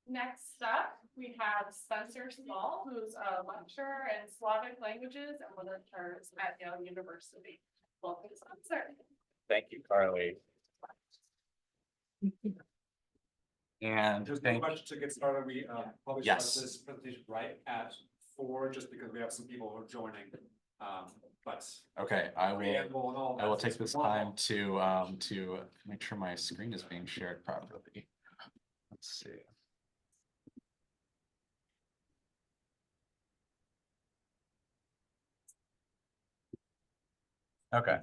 Next up, we have Spencer Small, who's a lecturer in Slavic languages and literatures at Yale University. Welcome, Spencer. Thank you, Carly. And just one question to get started. We probably Yes. start this presentation right at 4, just because we have some people who are joining. But okay, I will take this time wonderful. to make sure my screen is being shared properly. Let's see. Okay,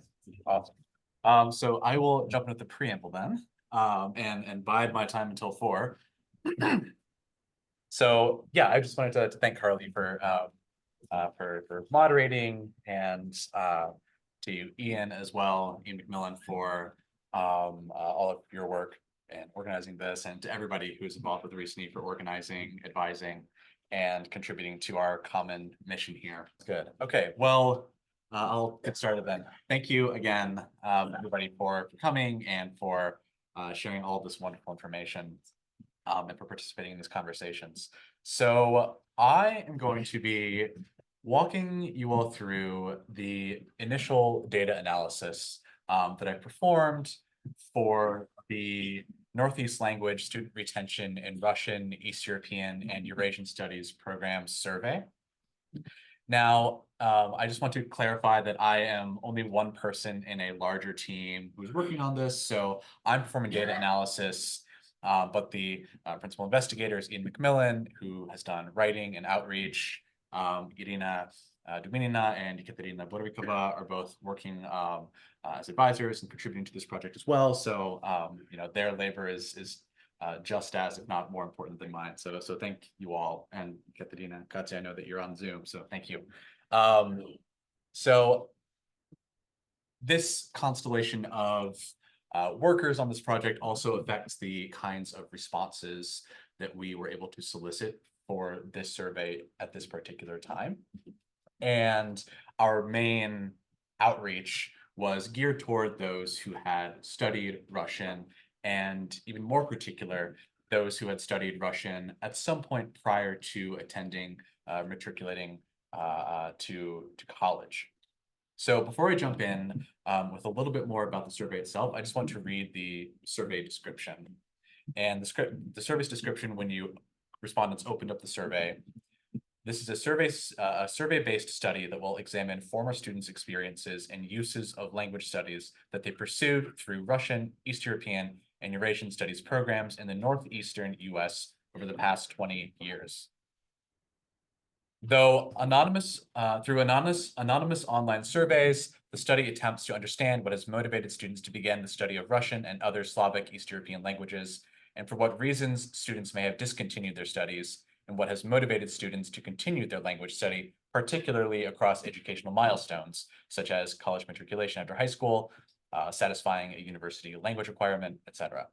awesome. So I will jump into the preamble then, and bide my time until 4. So yeah, I just wanted to thank Carly for moderating, and to Ian as well, Ian McMillan, for all of your work and organizing this, and to everybody who's involved with REEESNe for organizing, advising, and contributing to our common mission here. Good. Okay, well, I'll get started then. Thank you again, everybody, for coming and for sharing all of this wonderful information, and for participating in these conversations. So I am going to be walking you all through the initial data analysis that I performed for the Northeast Language Student Retention in Russian, East European, and Eurasian Studies Program survey. Now, I just want to clarify that I am only one person in a larger team who's working on this. So I'm performing data analysis, but the principal investigator is Ian McMillan, who has done writing and outreach. Irina Duminina and Ekaterina Borvikova are both working as advisors and contributing to this project as well. So you know, their labor is just as, if not more important than mine. So thank you all. And Katerina, Katya, I know that you're on Zoom, so thank you. So this constellation of workers on this project also affects the kinds of responses that we were able to solicit for this survey at this particular time. And our main outreach was geared toward those who had studied Russian, and even more particular, those who had studied Russian at some point prior to attending, matriculating to college. So before I jump in with a little bit more about the survey itself, I just want to read the survey description. And the survey's description when respondents opened up the survey. This is a survey-based study that will examine former students' experiences and uses of language studies that they pursued through Russian, East European, and Eurasian studies programs in the northeastern US over the past 20 years. Though through anonymous online surveys, the study attempts to understand what has motivated students to begin the study of Russian and other Slavic East European languages, and for what reasons students may have discontinued their studies, and what has motivated students to continue their language study, particularly across educational milestones, such as college matriculation after high school, satisfying a university language requirement, etc.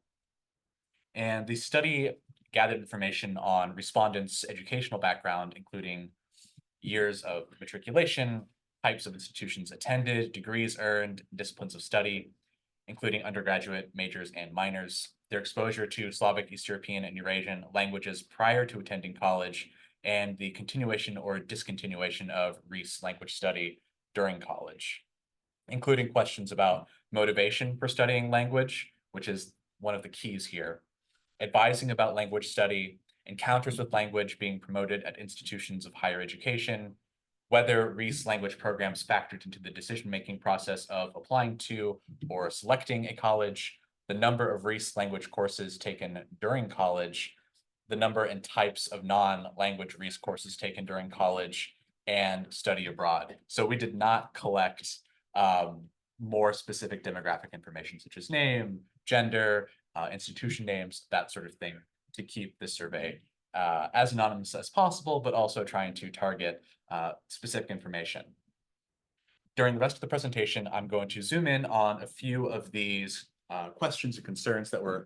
And the study gathered information on respondents' educational background, including years of matriculation, types of institutions attended, degrees earned, disciplines of study, including undergraduate majors and minors, their exposure to Slavic, East European, and Eurasian languages prior to attending college, and the continuation or discontinuation of REEES language study during college, including questions about motivation for studying language, which is one of the keys here, advising about language study, encounters with language being promoted at institutions of higher education, whether REEES language programs factored into the decision-making process of applying to or selecting a college, the number of REEES language courses taken during college, the number and types of non-language REEES courses taken during college, and study abroad. So we did not collect more specific demographic information, such as name, gender, institution names, that sort of thing, to keep this survey as anonymous as possible, but also trying to target specific information. During the rest of the presentation, I'm going to zoom in on a few of these questions and concerns that we're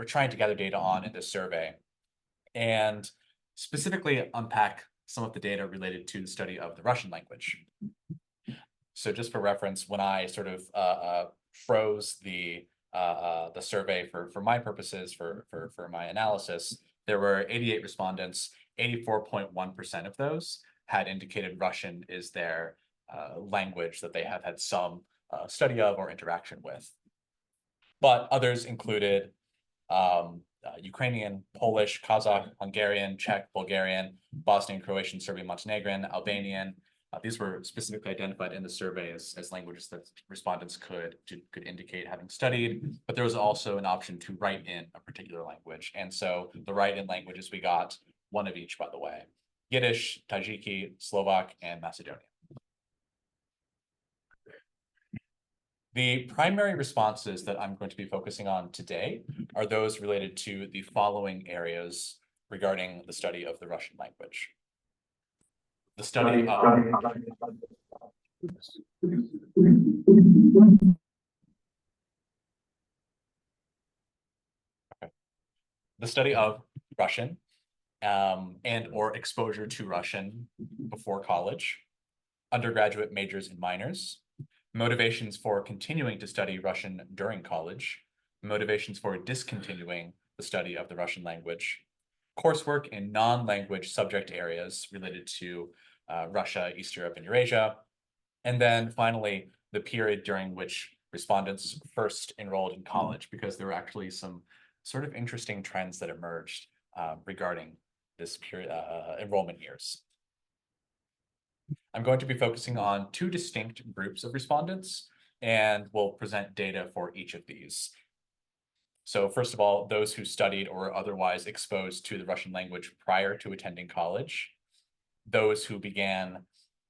trying to gather data on in this survey, and specifically unpack some of the data related to the study of the Russian language. So just for reference, when I sort of froze the survey for my purposes, for my analysis, there were 88 respondents. 84.1% of those had indicated Russian is their language that they have had some study of or interaction with. But others included Ukrainian, Polish, Kazakh, Hungarian, Czech, Bulgarian, Bosnian, Croatian, Serbian, Montenegrin, Albanian. These were specifically identified in the survey as languages that respondents could indicate having studied, but there was also an option to write in a particular language. And so the write-in languages, we got one of each, by the way: Yiddish, Tajiki, Slovak, and Macedonian. The primary responses that I'm going to be focusing on today are those related to the following areas regarding the study of the Russian language. The study of Russian and or exposure to Russian before college, undergraduate majors and minors, motivations for continuing to study Russian during college, motivations for discontinuing the study of the Russian language, coursework in non-language subject areas related to Russia, East Europe, and Eurasia, and then finally, the period during which respondents first enrolled in college, because there were actually some sort of interesting trends that emerged regarding this period, enrollment years. I'm going to be focusing on two distinct groups of respondents, and we'll present data for each of these. So first of all, those who studied or were otherwise exposed to the Russian language prior to attending college, those who began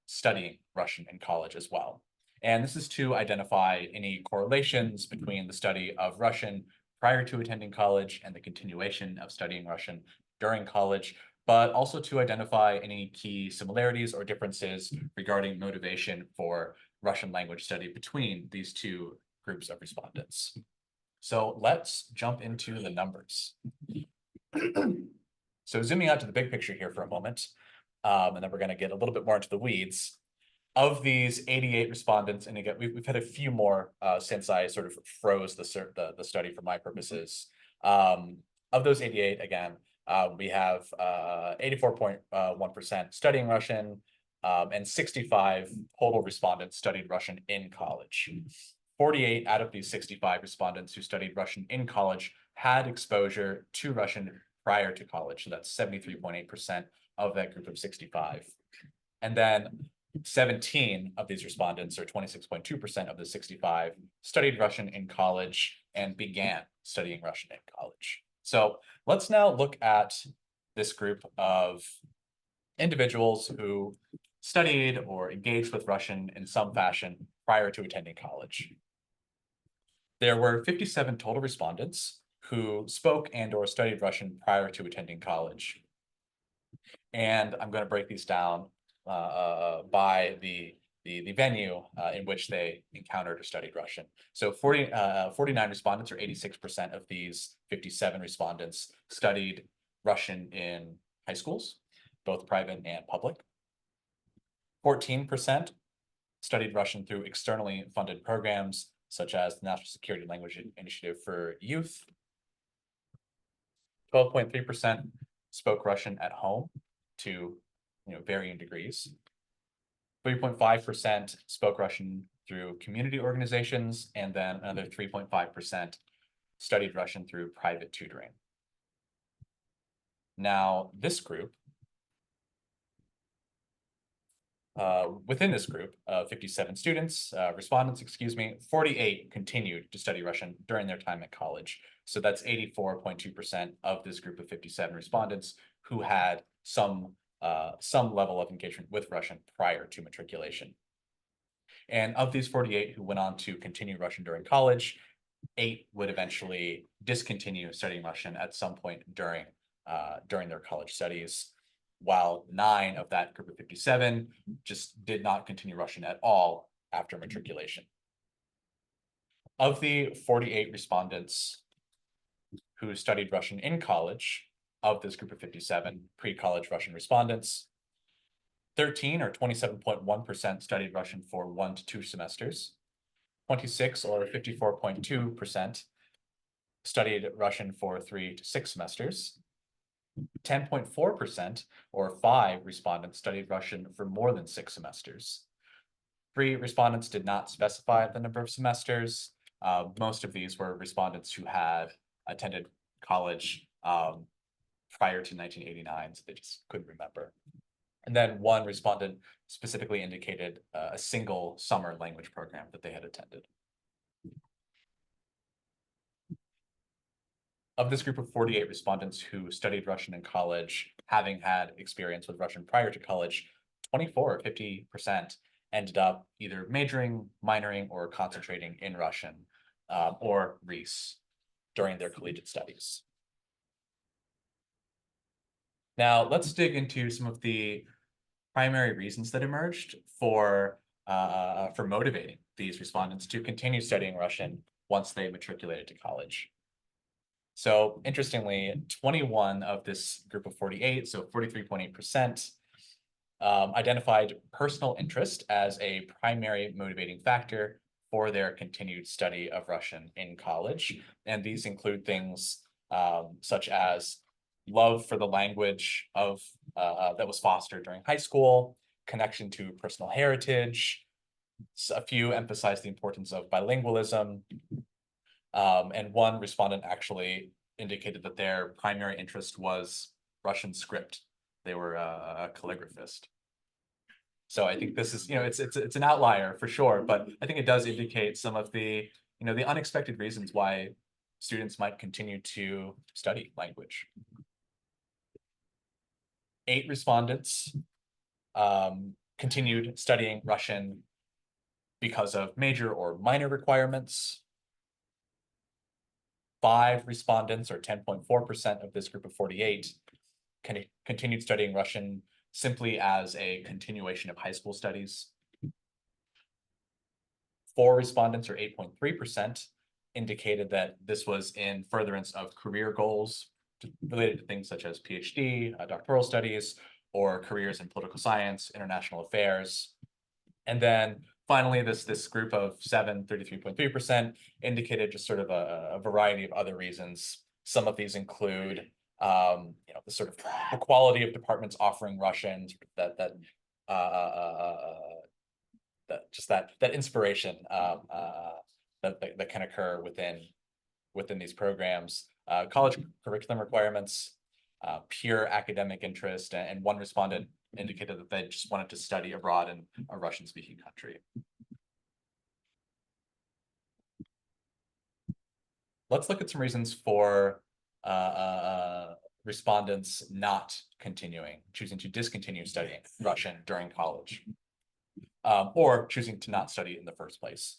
studying Russian in college as well. And this is to identify any correlations between the study of Russian prior to attending college and the continuation of studying Russian during college, but also to identify any key similarities or differences regarding motivation for Russian language study between these two groups of respondents. So let's jump into the numbers. So zooming out to the big picture here for a moment, and then we're going to get a little bit more into the weeds. Of these 88 respondents, and again, we've had a few more since I sort of froze the study for my purposes. Of those 88, again, we have 84.1% studying Russian, and 65 total respondents studied Russian in college. 48 out of these 65 respondents who studied Russian in college had exposure to Russian prior to college. So that's 73.8% of that group of 65. And then 17 of these respondents, or 26.2% of the 65, studied Russian in college and began studying Russian in college. So let's now look at this group of individuals who studied or engaged with Russian in some fashion prior to attending college. There were 57 total respondents who spoke and or studied Russian prior to attending college. And I'm going to break these down by the venue in which they encountered or studied Russian. So 49 respondents, or 86% of these 57 respondents, studied Russian in high schools, both private and public. 14% studied Russian through externally funded programs, such as the National Security Language Initiative for Youth. 12.3% spoke Russian at home to varying degrees. 3.5% spoke Russian through community organizations, and then another 3.5% studied Russian through private tutoring. Now, this group, within this group of 57 respondents, 48 continued to study Russian during their time at college. So that's 84.2% of this group of 57 respondents who had some level of engagement with Russian prior to matriculation. And of these 48 who went on to continue Russian during college, 8 would eventually discontinue studying Russian at some point during their college studies, while 9 of that group of 57 just did not continue Russian at all after matriculation. Of the 48 respondents who studied Russian in college, of this group of 57 pre-college Russian respondents, 13, or 27.1%, studied Russian for 1 to 2 semesters. 26, or 54.2%, studied Russian for 3 to 6 semesters. 10.4% or 5 respondents studied Russian for more than 6 semesters. 3 respondents did not specify the number of semesters. Most of these were respondents who had attended college prior to 1989, so they just couldn't remember. And then 1 respondent specifically indicated a single summer language program that they had attended. Of this group of 48 respondents who studied Russian in college, having had experience with Russian prior to college, 24 or 50% ended up either majoring, minoring, or concentrating in Russian or REEESnE during their collegiate studies. Now, let's dig into some of the primary reasons that emerged for motivating these respondents to continue studying Russian once they matriculated to college. So interestingly, 21 of this group of 48, so 43.8%, identified personal interest as a primary motivating factor for their continued study of Russian in college. And these include things such as love for the language of that was fostered during high school, connection to personal heritage. A few emphasized the importance of bilingualism. And 1 respondent actually indicated that their primary interest was Russian script. They were a calligraphist. So I think this is, it's an outlier for sure, but I think it does indicate some of the, the unexpected reasons why students might continue to study language. 8 respondents continued studying Russian because of major or minor requirements. 5 respondents, or 10.4% of this group of 48, continued studying Russian simply as a continuation of high school studies. 4 respondents, or 8.3%, indicated that this was in furtherance of career goals related to things such as PhD, doctoral studies, or careers in political science, international affairs. And then finally, this group of 7, 33.3%, indicated just sort of a variety of other reasons. Some of these include, the sort of the quality of departments offering Russian, that inspiration that can occur within these programs, college curriculum requirements, pure academic interest, and 1 respondent indicated that they just wanted to study abroad in a Russian-speaking country. Let's look at some reasons for respondents not choosing to discontinue studying Russian during college, or choosing to not study in the first place.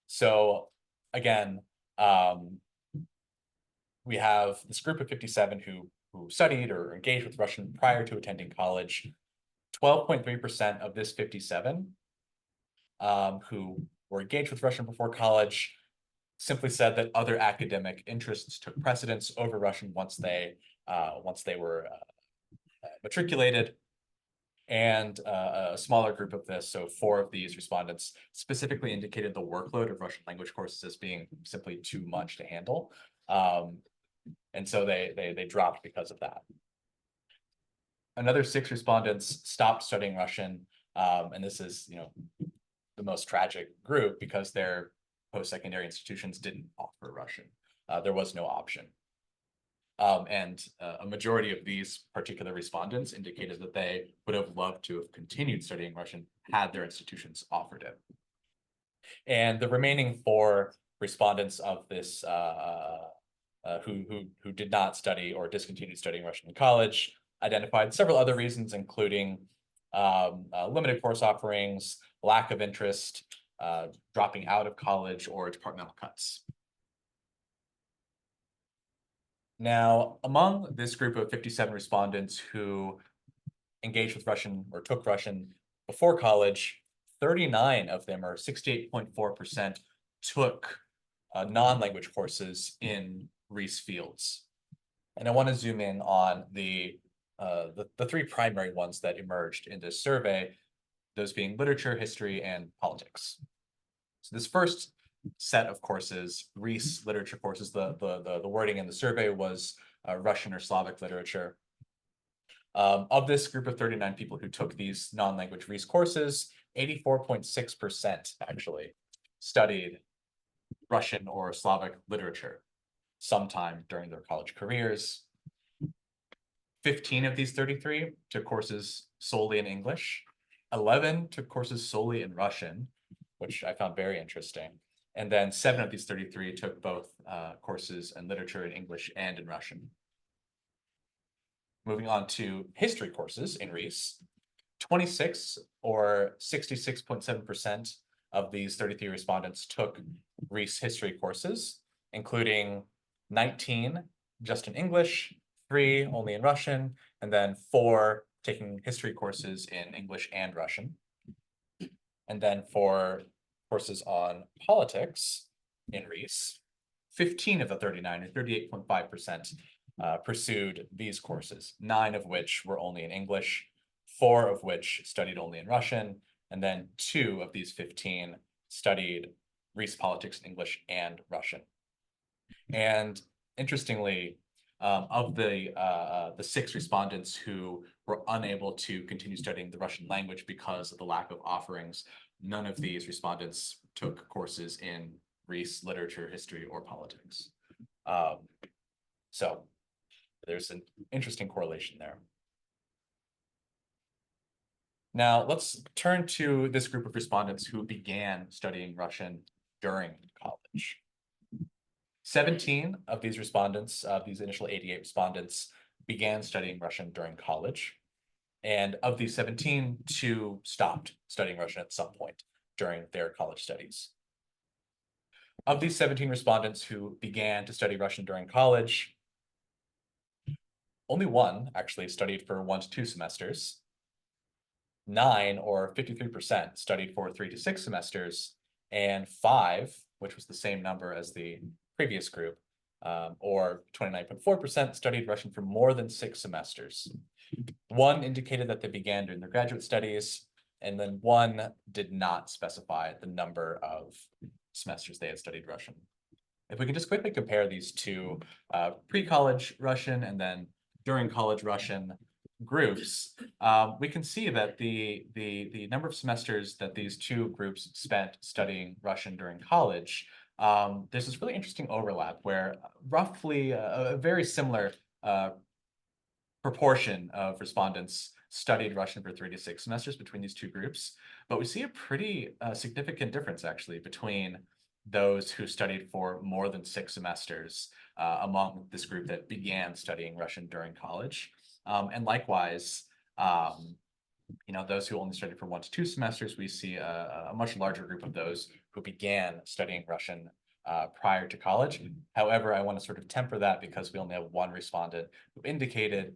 So again, we have this group of 57 who studied or engaged with Russian prior to attending college. 12.3% of this 57 who were engaged with Russian before college simply said that other academic interests took precedence over Russian once they were matriculated. And a smaller group of this, so 4 of these respondents, specifically indicated the workload of Russian language courses as being simply too much to handle. And so they dropped because of that. Another 6 respondents stopped studying Russian, and this is, the most tragic group because their post-secondary institutions didn't offer Russian. There was no option. And a majority of these particular respondents indicated that they would have loved to have continued studying Russian had their institutions offered it. And the remaining 4 respondents of this who did not study or discontinued studying Russian in college identified several other reasons, including limited course offerings, lack of interest, dropping out of college, or departmental cuts. Now, among this group of 57 respondents who engaged with Russian or took Russian before college, 39 of them, or 68.4%, took non-language courses in REEESnE fields. And I want to zoom in on the 3 primary ones that emerged in this survey, those being literature, history, and politics. So this first set of courses, REEESnE literature courses, the wording in the survey was Russian or Slavic literature. Of this group of 39 people who took these non-language REES courses, 84.6% actually studied Russian or Slavic literature sometime during their college careers. 15 of these 33 took courses solely in English. 11 took courses solely in Russian, which I found very interesting. And then 7 of these 33 took both courses in literature in English and in Russian. Moving on to history courses in REES, 26 or 66.7% of these 33 respondents took REES history courses, including 19 just in English, 3 only in Russian, and then 4 taking history courses in English and Russian. And then for courses on politics in REES, 15 of the 39 or 38.5% pursued these courses, 9 of which were only in English, 4 of which studied only in Russian, and then 2 of these 15 studied REES politics in English and Russian. And interestingly, of the 6 respondents who were unable to continue studying the Russian language because of the lack of offerings, none of these respondents took courses in REES literature, history, or politics. So there's an interesting correlation there. Now let's turn to this group of respondents who began studying Russian during college. 17 of these respondents, these initial 88 respondents, began studying Russian during college. And of these 17, 2 stopped studying Russian at some point during their college studies. Of these 17 respondents who began to study Russian during college, only 1 actually studied for 1 to 2 semesters. 9 or 53% studied for 3 to 6 semesters, and 5, which was the same number as the previous group, or 29.4% studied Russian for more than 6 semesters. 1 indicated that they began during their graduate studies, and then 1 did not specify the number of semesters they had studied Russian. If we can just quickly compare these two pre-college Russian and then during college Russian groups, we can see that the number of semesters that these 2 groups spent studying Russian during college, there's this really interesting overlap where roughly a very similar proportion of respondents studied Russian for 3 to 6 semesters between these 2 groups, but we see a pretty significant difference actually between those who studied for more than 6 semesters among this group that began studying Russian during college. And likewise, those who only studied for 1 to 2 semesters, we see a much larger group of those who began studying Russian prior to college. However, I want to sort of temper that because we only have 1 respondent who indicated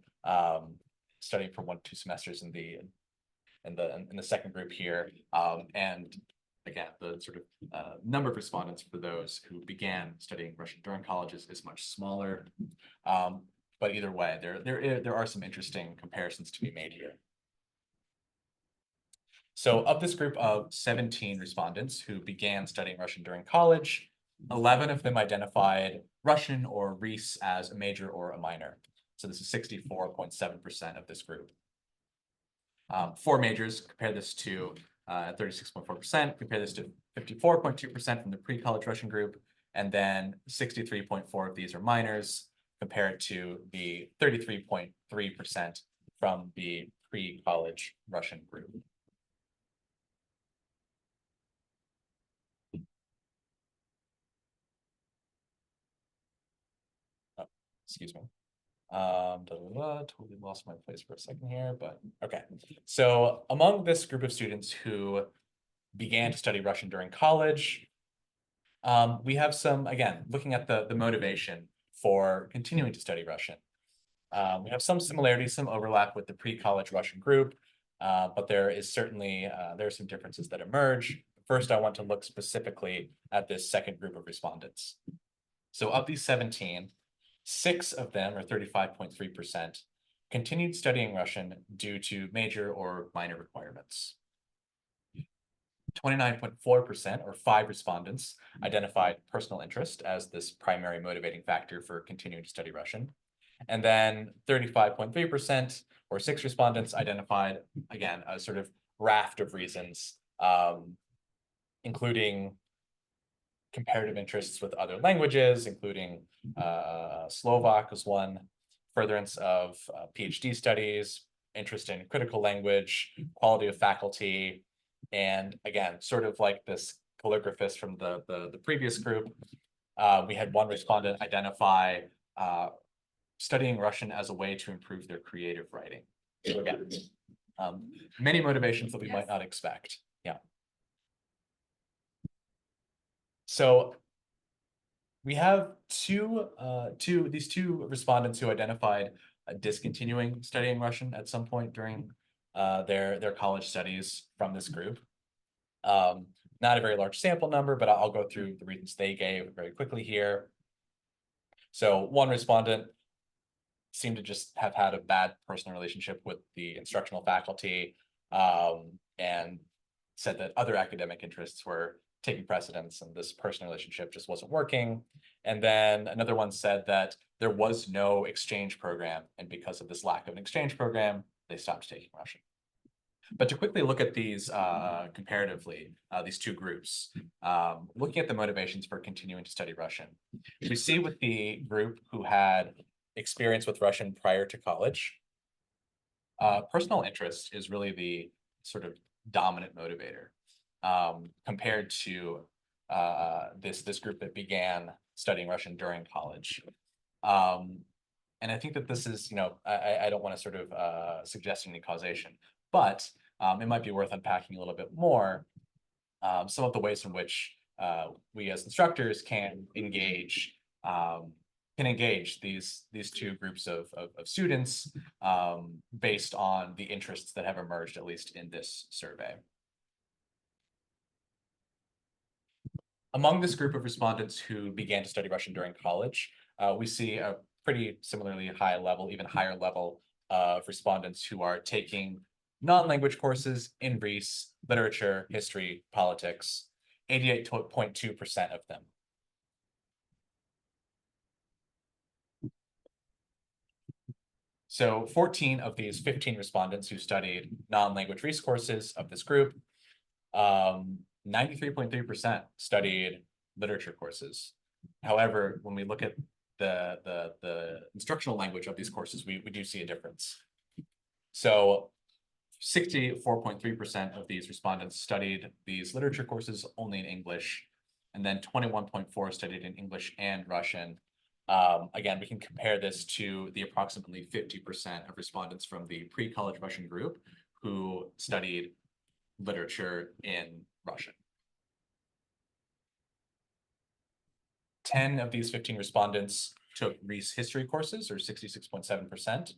studying for 1 to 2 semesters in the second group here. And again, the sort of number of respondents for those who began studying Russian during college is much smaller. But either way, there are some interesting comparisons to be made here. So of this group of 17 respondents who began studying Russian during college, 11 of them identified Russian or REES as a major or a minor. So this is 64.7% of this group. 4 majors, compare this to 36.4%, compare this to 54.2% from the pre-college Russian group, and then 63.4 of these are minors, compared to the 33.3% from the pre-college Russian group. Oh, excuse me. Totally lost my place for a second here, but okay. So among this group of students who began to study Russian during college, we have some, again, looking at the motivation for continuing to study Russian. We have some similarities, some overlap with the pre-college Russian group, but there is certainly, there are some differences that emerge. First, I want to look specifically at this second group of respondents. So of these 17, 6 of them, or 35.3%, continued studying Russian due to major or minor requirements. 29.4%, or 5 respondents, identified personal interest as this primary motivating factor for continuing to study Russian. And then 35.3% or 6 respondents identified, again, a sort of raft of reasons, including comparative interests with other languages, including Slovak was one, furtherance of PhD studies, interest in critical language, quality of faculty, and again, sort of like this calligraphist from the previous group, we had one respondent identify studying Russian as a way to improve their creative writing. So again, many motivations that we might not expect. Yeah. So we have these two respondents who identified discontinuing studying Russian at some point during their college studies from this group. Not a very large sample number, but I'll go through the reasons they gave very quickly here. So one respondent seemed to just have had a bad personal relationship with the instructional faculty, and said that other academic interests were taking precedence and this personal relationship just wasn't working. And then another one said that there was no exchange program, and because of this lack of an exchange program, they stopped taking Russian. But to quickly look at these comparatively, these two groups, looking at the motivations for continuing to study Russian, we see with the group who had experience with Russian prior to college, personal interest is really the sort of dominant motivator, compared to this group that began studying Russian during college. And I think that this is, I don't want to sort of suggest any causation, but it might be worth unpacking a little bit more some of the ways in which we as instructors can engage these two groups of students based on the interests that have emerged, at least in this survey. Among this group of respondents who began to study Russian during college, we see a pretty similarly high level, even higher level of respondents who are taking non-language courses in REES, literature, history, politics, 88.2% of them. So 14 of these 15 respondents who studied non-language REES courses of this group, 93.3% studied literature courses. However, when we look at the instructional language of these courses, we do see a difference. So 64.3% of these respondents studied these literature courses only in English, and then 21.4% studied in English and Russian. Again, we can compare this to the approximately 50% of respondents from the pre-college Russian group who studied literature in Russian. 10 of these 15 respondents took REES history courses, or 66.7%.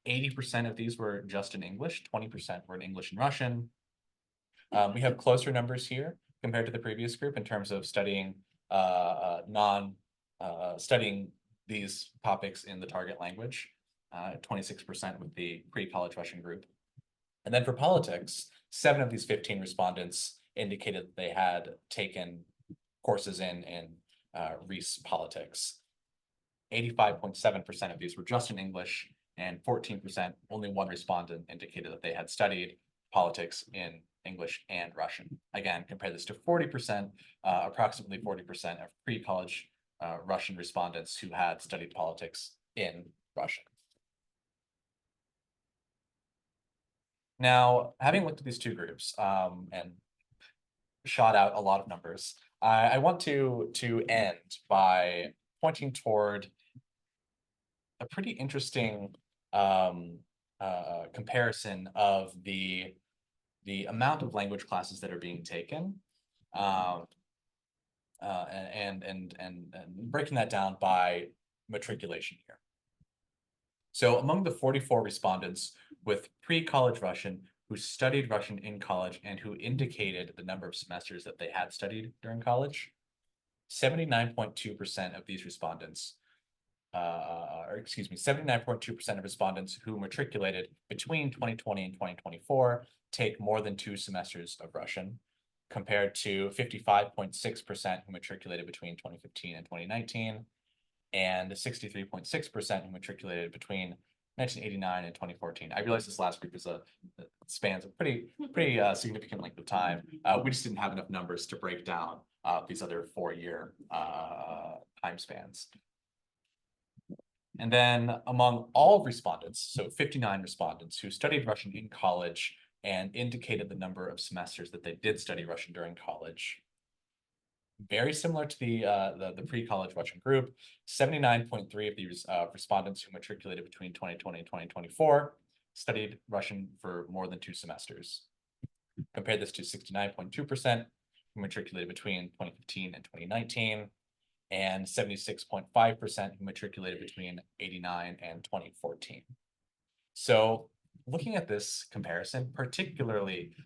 80% of these were just in English, 20% were in English and Russian. We have closer numbers here compared to the previous group in terms of studying studying these topics in the target language, 26% with the pre-college Russian group. And then for politics, 7 of these 15 respondents indicated that they had taken courses in REES politics. 85.7% of these were just in English, and 14%, only one respondent indicated that they had studied politics in English and Russian. Again, compare this to 40%, approximately 40% of pre-college Russian respondents who had studied politics in Russian. Now, having looked at these two groups and shot out a lot of numbers, I want to end by pointing toward a pretty interesting comparison of the amount of language classes that are being taken, and breaking that down by matriculation here. So among the 44 respondents with pre-college Russian who studied Russian in college and who indicated the number of semesters that they had studied during college, 79.2% of these respondents, 79.2% of respondents who matriculated between 2020 and 2024 take more than 2 semesters of Russian, compared to 55.6% who matriculated between 2015 and 2019, and 63.6% who matriculated between 1989 and 2014. I realize this last group is spans a pretty significant length of time. We just didn't have enough numbers to break down these other 4-year time spans. And then among all respondents, so 59 respondents who studied Russian in college and indicated the number of semesters that they did study Russian during college, very similar to the pre-college Russian group, 79.3 of these respondents who matriculated between 2020 and 2024 studied Russian for more than 2 semesters. Compare this to 69.2% who matriculated between 2015 and 2019, and 76.5% who matriculated between 89 and 2014. So looking at this comparison, particularly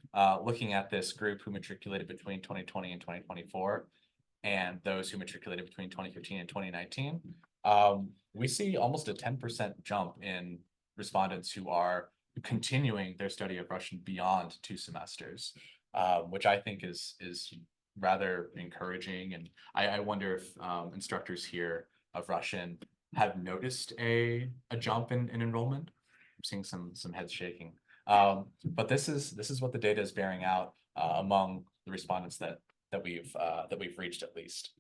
looking at this group who matriculated between 2020 and 2024, and those who matriculated between 2015 and 2019, we see almost a 10% jump in respondents who are continuing their study of Russian beyond 2 semesters, which I think is rather encouraging. And I wonder if instructors here of Russian have noticed a jump in enrollment. I'm seeing some heads shaking. But this is what the data is bearing out among the respondents that we've reached, at least.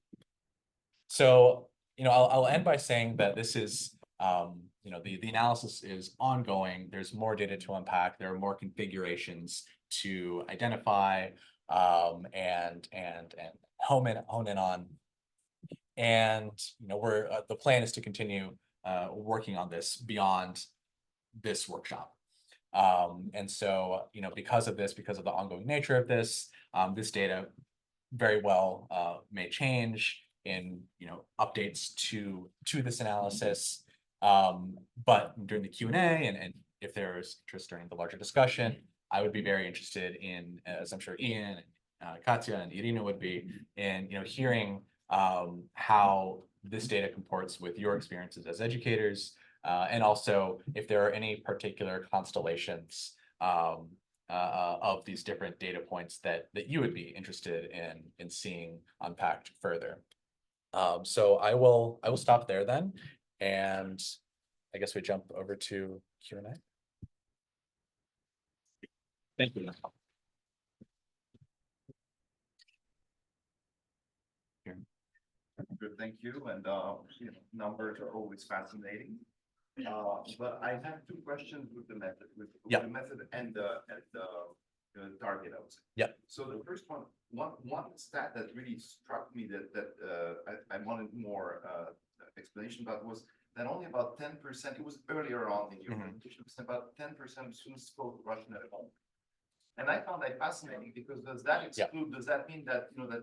So, I'll end by saying that this is, the analysis is ongoing. There's more data to unpack. There are more configurations to identify and hone in on. And the plan is to continue working on this beyond this workshop. And so, because of the ongoing nature of this, this data very well may change in updates to this analysis. But during the Q&A and if there's interest during the larger discussion, I would be very interested in, as I'm sure Ian, Katya, and Irina would be, in hearing how this data comports with your experiences as educators, and also if there are any particular constellations of these different data points that you would be interested in seeing unpacked further. So I will stop there then, and I guess we jump over to Q&A. Thank you. Good, thank you. And numbers are always fascinating. But I have 2 questions with the method, Yeah. the method and the target, I would say. Yeah. So the first one stat that really struck me that I wanted more explanation about was that only about 10%, it was earlier on in your presentation, about 10% of students spoke Russian at home. And I found that fascinating because does that exclude, does that mean that, that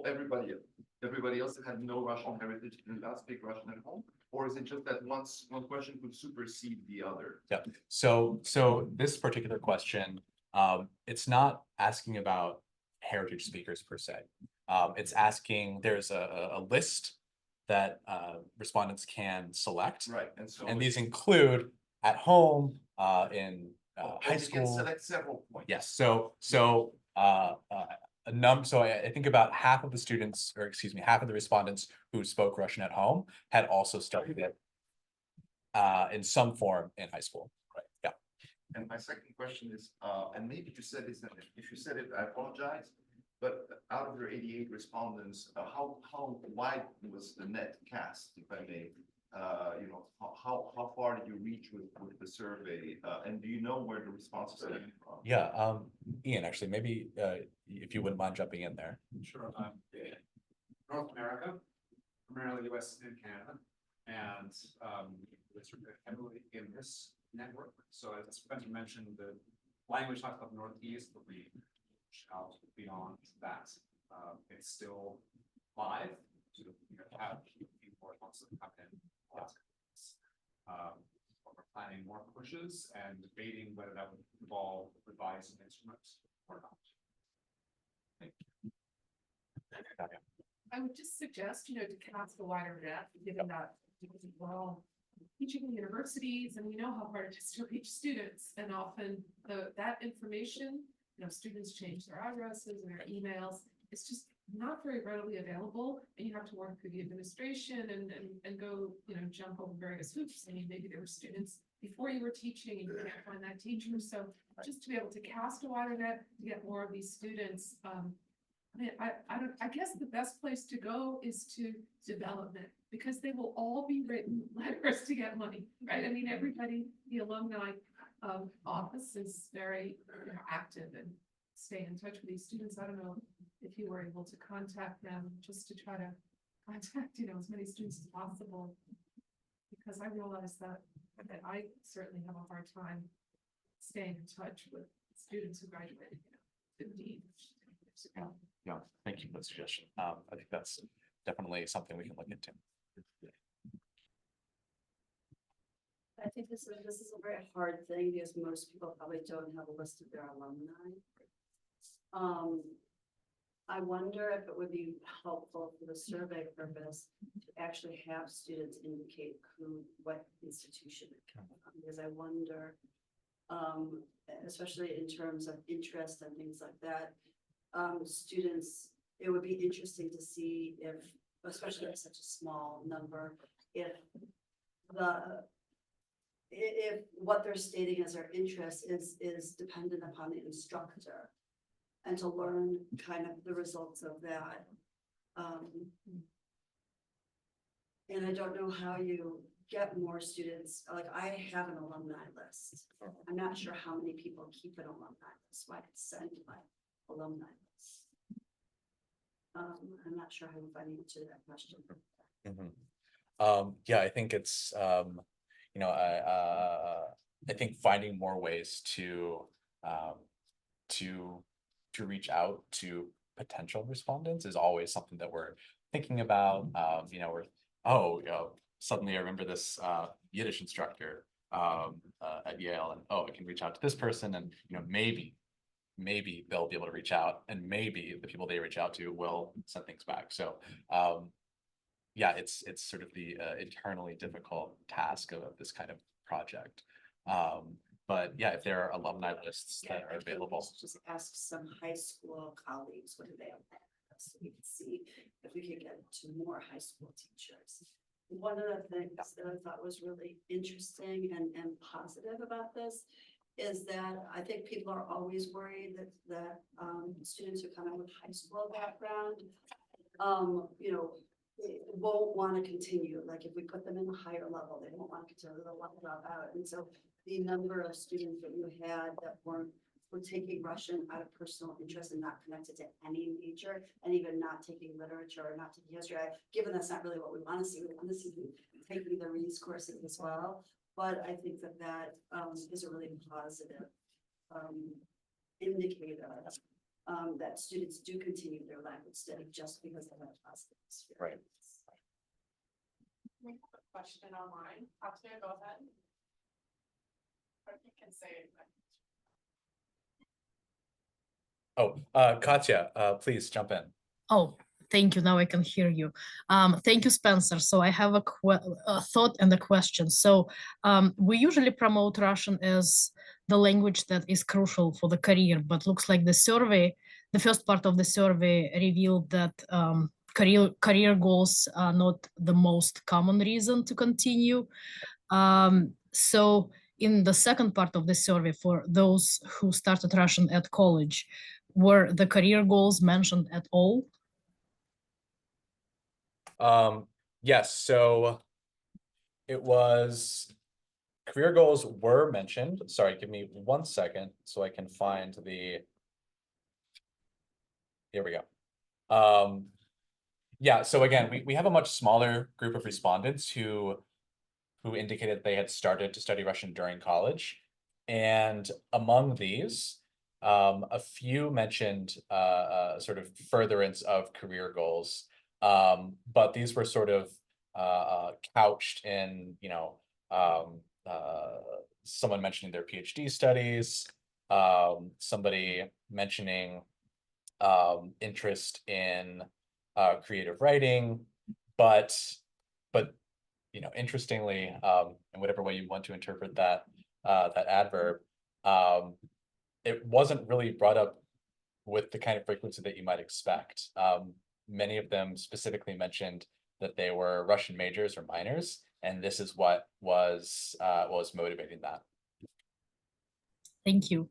everybody else that had no Russian heritage did not speak Russian at home? Or is it just that one question could supersede the other? Yeah. So this particular question, it's not asking about heritage speakers per se. It's asking, there's a list that respondents can select. Right. And these include at home, in high school. You can select several points. Yes. So I think about half of the students, or excuse me, half of the respondents who spoke Russian at home had also studied it in some form in high school. Right. Yeah. And my second question is, and maybe you said this, and if you said it, I apologize. But out of your 88 respondents, how wide was the net cast, if I may? How far did you reach with the survey? And do you know where the responses are coming from? Yeah, Ian, actually, maybe if you wouldn't mind jumping in there. Sure. North America, primarily US and Canada, and it's heavily in this network. So as Spencer mentioned, the language talks about Northeast, but we out beyond that. It's still live to have people wants to come in. But we're planning more pushes and debating whether that would involve revising instruments or not. Thank you. I would just suggest, to cast a wider net, given that we're all teaching in universities and we know how hard it is to reach students, and often that information, students change their addresses and their emails. It's just not very readily available, and you have to work through the administration and go, jump over various hoops. I mean, maybe there were students before you were teaching and you can't find that teacher, so just to be able to cast a wider net, to get more of these students, I guess the best place to go is to development, because they will all be written letters to get money, right? I mean, everybody, the alumni office is very active and stay in touch with these students. I don't know if you were able to contact them just to try to contact, as many students as possible. Because I realize that I certainly have a hard time staying in touch with students who graduated, 15 years ago. Yeah, thank you for the suggestion. I think that's definitely something we can look into. I think this is a very hard thing because most people probably don't have a list of their alumni. I wonder if it would be helpful for the survey purpose to actually have students indicate what institution it came from, because I wonder, especially in terms of interest and things like that, students, it would be interesting to see if, especially at such a small number, if what they're stating as their interest is dependent upon the instructor, and to learn kind of the results of that. And I don't know how you get more students. Like, I have an alumni list. I'm not sure how many people keep an alumni list, so I could send my alumni list. I'm not sure how you find the answer to that question. Yeah, I think it's I think finding more ways to reach out to potential respondents is always something that we're thinking about. Suddenly I remember this Yiddish instructor at Yale, and I can reach out to this person, and maybe they'll be able to reach out, and maybe the people they reach out to will send things back. So yeah, it's sort of the internally difficult task of this kind of project. But yeah, if there are alumni lists that are available. Just ask some high school colleagues what do they have, so we can see if we can get to more high school teachers. One of the things that I thought was really interesting and positive about this is that I think people are always worried that students who come in with high school background, won't want to continue. Like, if we put them in the higher level, they won't want to continue, they'll want to drop out. And so the number of students that you had that were taking Russian out of personal interest and not connected to any major, and even not taking literature or not taking history, given that's not really what we want to see. We want to see them taking the REEES courses as well. But I think that is a really positive indicator that students do continue their language study just because they have a positive experience. Right. We have a question online. Katya, go ahead. Or you can say it. Katya, please jump in. Oh, thank you. Now I can hear you. Thank you, Spencer. So I have a thought and a question. So we usually promote Russian as the language that is crucial for the career, but looks like the survey, the first part of the survey revealed that career goals are not the most common reason to continue. So in the second part of the survey, for those who started Russian at college, were the career goals mentioned at all? Yes, so it was, career goals were mentioned. Sorry, give me 1 second so I can find the, here we go. Yeah, so again, we have a much smaller group of respondents who indicated they had started to study Russian during college. And among these, a few mentioned sort of furtherance of career goals. But these were sort of couched in, someone mentioning their PhD studies, somebody mentioning interest in creative writing, but interestingly, in whatever way you want to interpret that adverb, it wasn't really brought up with the kind of frequency that you might expect. Many of them specifically mentioned that they were Russian majors or minors, and this is what was motivating that. Thank you.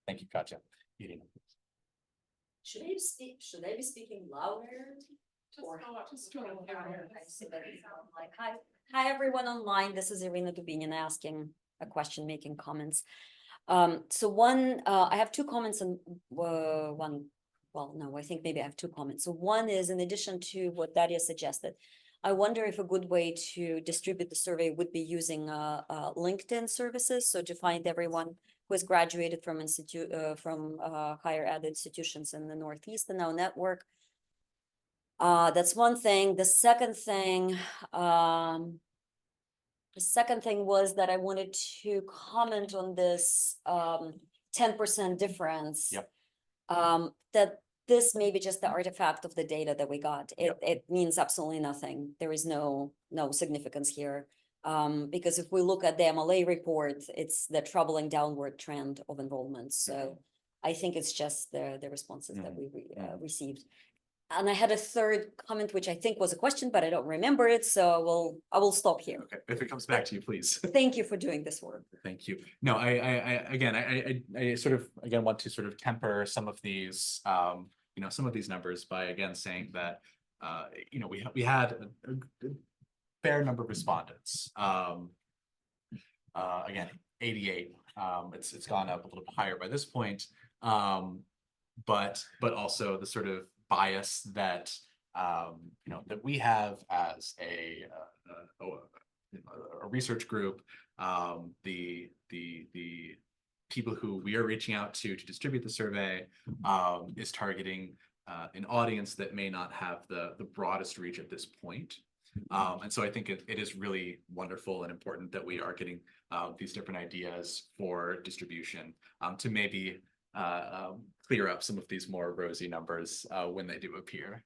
Thank you, Katya. Irina. Should I be speaking louder? Or- Just go up there. I see that it sounds like, hi everyone online, this is Irina Dubinin asking a question, making comments. So one, I have two comments and one, well, no, I think maybe I have two comments. So one is, in addition to what Daria suggested, I wonder if a good way to distribute the survey would be using LinkedIn services. So to find everyone who has graduated from higher ed institutions in the Northeast in our network. That's one thing. The second thing was that I wanted to comment on this 10% difference. Yep. That this may be just the artifact of the data that we got. It means absolutely nothing. There is no significance here. Because if we look at the MLA report, it's the troubling downward trend of enrollment. So I think it's just the responses that we received. And I had a third comment, which I think was a question, but I don't remember it. So I will stop here. Okay, if it comes back to you, please. Thank you for doing this work. Thank you. No, I sort of, again, want to sort of temper some of these, some of these numbers by, again, saying that, we had a fair number of respondents. Again, 88, it's gone up a little bit higher by this point. But also the sort of bias that, that we have as a research group, the people who we are reaching out to distribute the survey, is targeting an audience that may not have the broadest reach at this point. And so I think it is really wonderful and important that we are getting these different ideas for distribution, to maybe clear up some of these more rosy numbers when they do appear.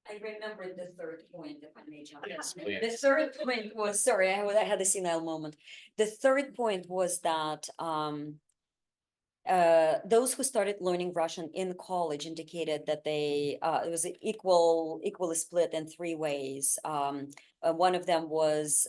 I remember the third point, if I may jump in. Yes, The please. third point was, sorry, I had a senile moment. The third point was that those who started learning Russian in college indicated that it was equally split in three ways. One of them was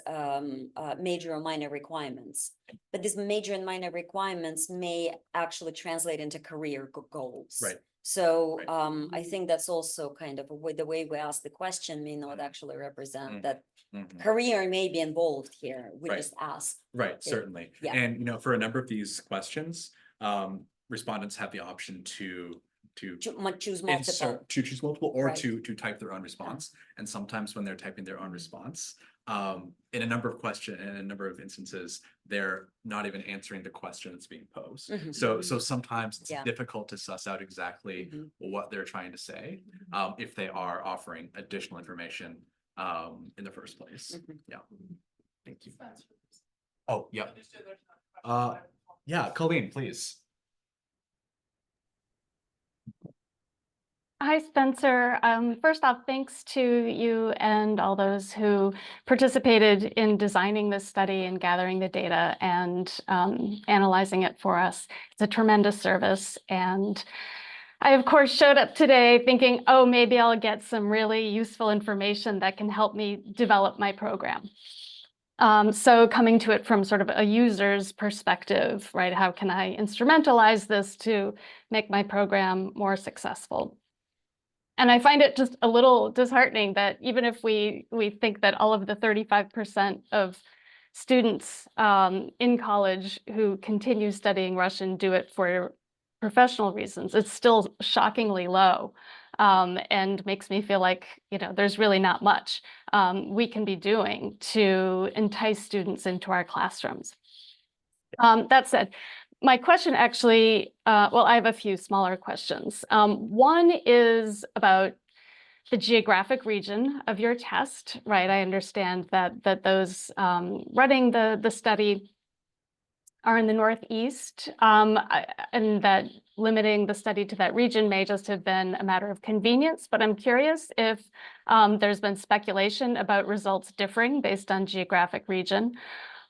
major or minor requirements, but these major and minor requirements may actually translate into career goals. Right. So Right. I think that's also kind of the way we ask the question may not actually represent that Mhm. career may be involved here. We Right. just ask. Right, certainly. Yeah. And, for a number of these questions, respondents have the option to Choose multiple. choose multiple or Right. to type their own response. And sometimes when they're typing their own response, in a number of instances, they're not even answering the question that's being posed. Mhm. So sometimes it's Yeah. difficult to suss out exactly Mhm. what they're trying to say, if they are offering additional information in the first place. Mhm. Yeah. Thank you. Spencer. Oh, yeah. Understood there's not a question. Yeah, Colleen, please. Hi, Spencer. First off, thanks to you and all those who participated in designing this study and gathering the data and analyzing it for us. It's a tremendous service. And I, of course, showed up today thinking, oh, maybe I'll get some really useful information that can help me develop my program. So coming to it from sort of a user's perspective, right? How can I instrumentalize this to make my program more successful? And I find it just a little disheartening that even if we think that all of the 35% of students in college who continue studying Russian do it for professional reasons, it's still shockingly low, and makes me feel like, there's really not much we can be doing to entice students into our classrooms. That said, my question actually, well, I have a few smaller questions. One is about the geographic region of your test, right? I understand that those running the study are in the Northeast, and that limiting the study to that region may just have been a matter of convenience, but I'm curious if there's been speculation about results differing based on geographic region.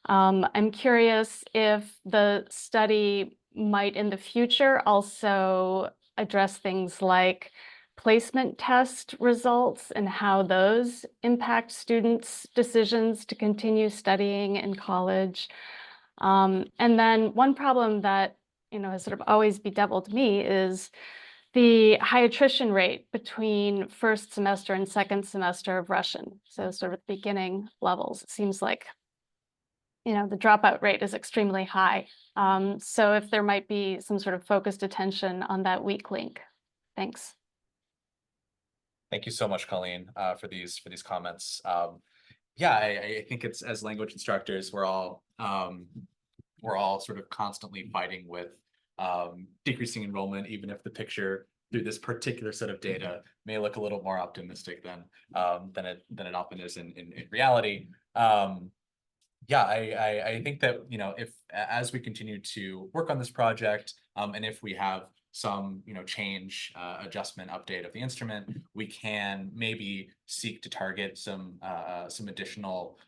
I'm curious if the study might in the future also address things like placement test results and how those impact students' decisions to continue studying in college. And then one problem that, has sort of always bedeviled me is the high attrition rate between first semester and second semester of Russian. So sort of beginning levels, it seems like, the dropout rate is extremely high. So if there might be some sort of focused attention on that weak link. Thanks. Thank you so much, Colleen, for these comments. Yeah, I think it's, as language instructors, we're all sort of constantly fighting with decreasing enrollment, even if the picture through this particular set of data may look a little more optimistic than it often is in reality. Yeah, I think that, if as we continue to work on this project, and if we have some, change, adjustment, update of the instrument, we can maybe seek to target some additional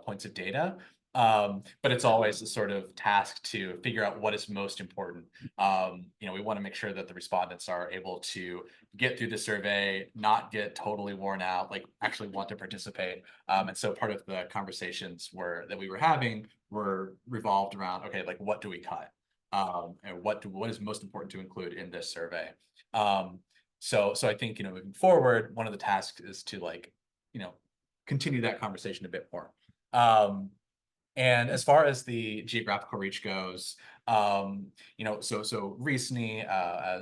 points of data. But it's always a sort of task to figure out what is most important. We want to make sure that the respondents are able to get through the survey, not get totally worn out, like actually want to participate. And so part of the conversations that we were having were revolved around, okay, like what do we cut? And what is most important to include in this survey? So I think, moving forward, one of the tasks is to continue that conversation a bit more. And as far as the geographical reach goes, so REEESNe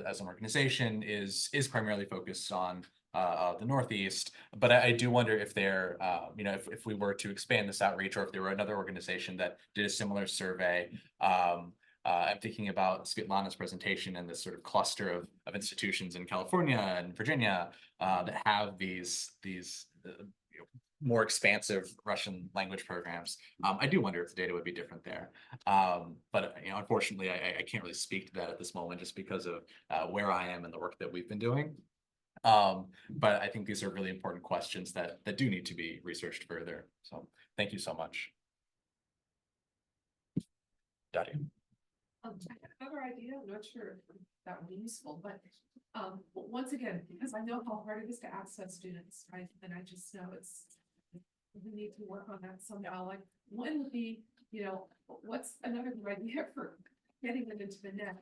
as an organization is primarily focused on the Northeast, but I do wonder if there, if we were to expand this outreach, or if there were another organization that did a similar survey. I'm thinking about Svetlana's presentation and this sort of cluster of institutions in California and Virginia that have these more expansive Russian language programs. I do wonder if the data would be different there. But unfortunately, I can't really speak to that at this moment, just because of where I am and the work that we've been doing. But I think these are really important questions that do need to be researched further. So thank you so much. Daria. I have another idea. I'm not sure if that would be useful, but once again, because I know how hard it is to access students, right? And I just know we need to work on that somehow. Like, one would be, what's another good idea for getting them into the net?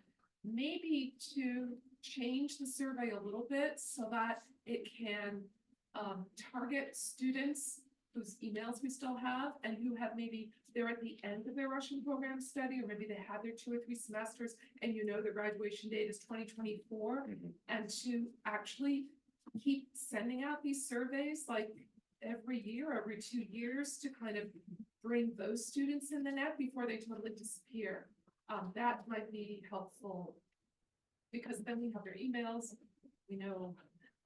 Maybe to change the survey a little bit so that it can target students whose emails we still have and who have they're at the end of their Russian program study, or maybe they had their 2 or 3 semesters and their graduation date is 2024, and to actually keep sending out these surveys like every year, every 2 years, to kind of bring those students in the net before they totally disappear. That might be helpful, because then we have their emails, we know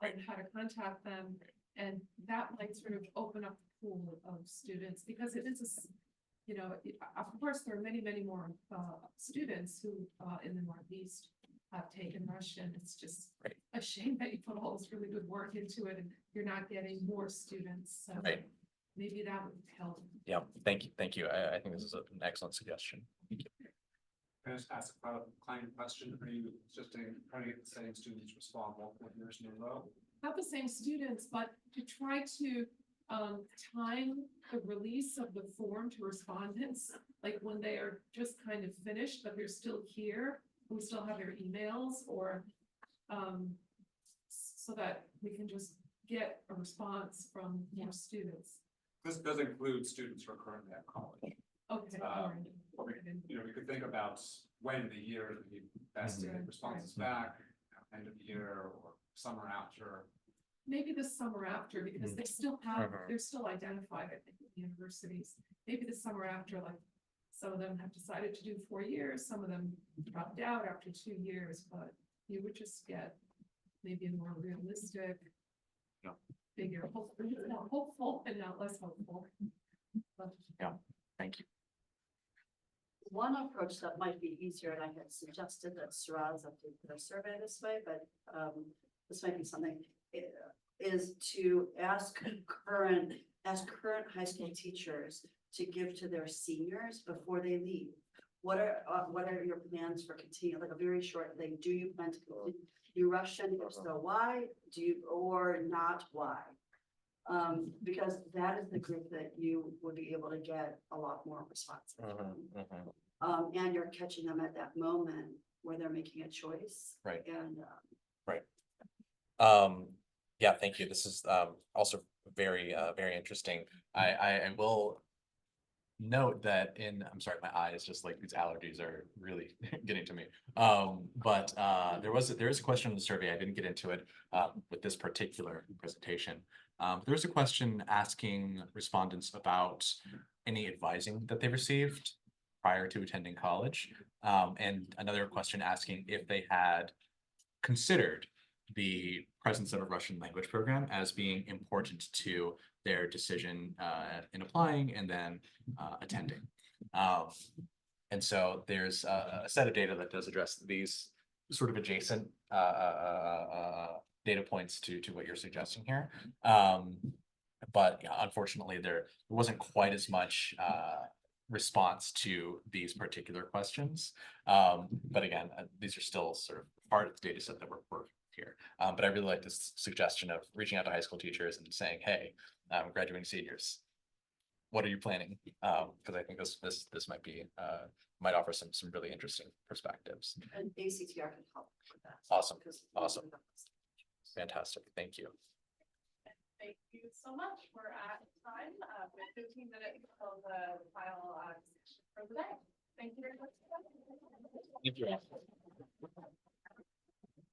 how to contact them, and that might sort of open up the pool of students, because it is of course, there are many, many more students who in the Northeast have taken Russian. It's just a shame that you put all this really good work into it and you're not getting more students. So maybe that would help. Yeah, thank you. I think this is an excellent suggestion. Thank you. Can I just ask a client question? Are you just trying to get the same students respond multiple years in a row? Not the same students, but to try to time the release of the form to respondents, like when they are just kind of finished, but they're still here, we still have their emails, or so that we can just get a response from more students. This does include students who are currently at college. Okay. We could think about when the year the best responses back, end of the year or summer after. Maybe the summer after, because they still have, they're still identified, I think, at the universities. Maybe the summer after, like some of them have decided to do 4 years, some of them dropped out after 2 years, but you would just get maybe a more realistic figure, hopefully more hopeful and not less hopeful. But, Thank you. One approach that might be easier, and I had suggested that Shiraz update their survey this way, but this might be something, is to ask current high school teachers to give to their seniors before they leave what are your plans for continuing, like a very short thing, do you plan to continue Russian, if so, why, do you, or not, why? Because that is the group that you would be able to get a lot more responses from. And you're catching them at that moment where they're making a choice. Right. And, Yeah, thank you. This is also very interesting. I will note that I'm sorry, my eyes, just like these allergies are really getting to me. But there is a question in the survey. I didn't get into it with this particular presentation. There was a question asking respondents about any advising that they received prior to attending college. And another question asking if they had considered the presence of a Russian language program as being important to their decision in applying and then attending. And so there's a set of data that does address these sort of adjacent data points to what you're suggesting here. But yeah, unfortunately, there wasn't quite as much response to these particular questions. But again, these are still sort of part of the data set that we're working here. But I really like this suggestion of reaching out to high school teachers and saying, hey, graduating seniors, what are you planning? Because I think this might be might offer some really interesting perspectives. and ACTR can help with that. Awesome. because- Awesome. Fantastic. Thank you. Thank you so much. We're at time. We have 15 minutes until the final session for the day. Thank you very much. Thank you.